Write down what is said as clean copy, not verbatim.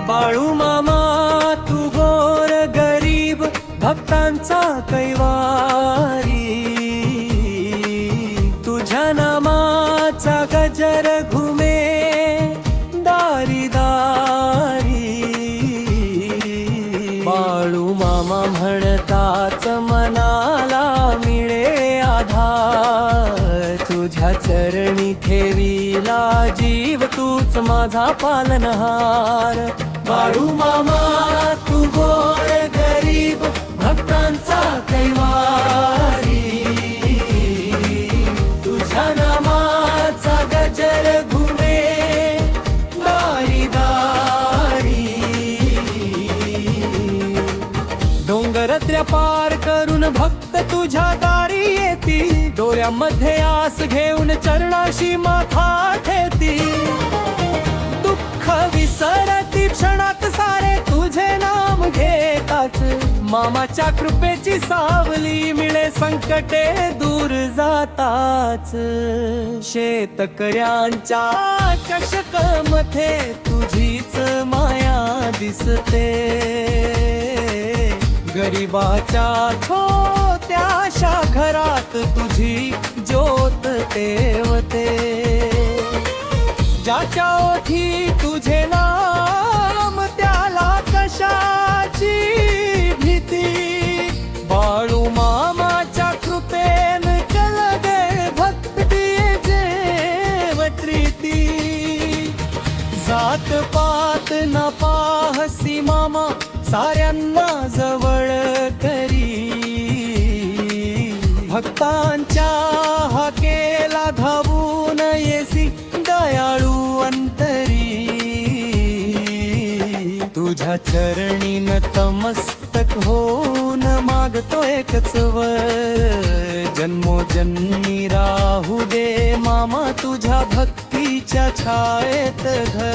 बाळू मामा तू गोर गरीब भक्तांचा कैवारी, तुझ्या नामाचा गजर घुमे दारी दारी। बाळू मामा म्हणताच मनाला मिळे आधार, तुझ्या चरणी ठेवीला जीव तूच माझा पालनहार। बाळू मामा तू गोर गरीब भक्तांचा कैवारी, तुझ्या नामाचा गजर घुमे दारी दारी। डोंगरत्र्या पार करून भक्त तुझ्या दारी येती, डोळ्यामध्ये आस घेऊन चरणाशी माथा ठेवती। दुःख विसरती क्षणात सारे तुझे नाम घेताच, मामाच्या कृपेची सावली मिळे संकटे दूर जाताच। शेतकऱ्यांच्या चषकमध्ये तुझीच माया दिसते, गरिबाच्या छोट्याशा घरात तुझी ज्योत तेवते। ज्याच्या ओठी तुझे नाम त्याला कशाची भीती, बाळू मामाच्या कृपेन कलगे भक्ती जेवत्रीती। जात पात न पाहसी मामा साऱ्यांना जवळ करी, भक्तांच्या हाकेला धावून येसी दयाळू अंतरी। तुझ्या चरणी नतमस्तक होऊन मागतो एकच वर, जन्मोजन्मी राहू दे मामा तुझ्या भक्तीच्या छायेत घर।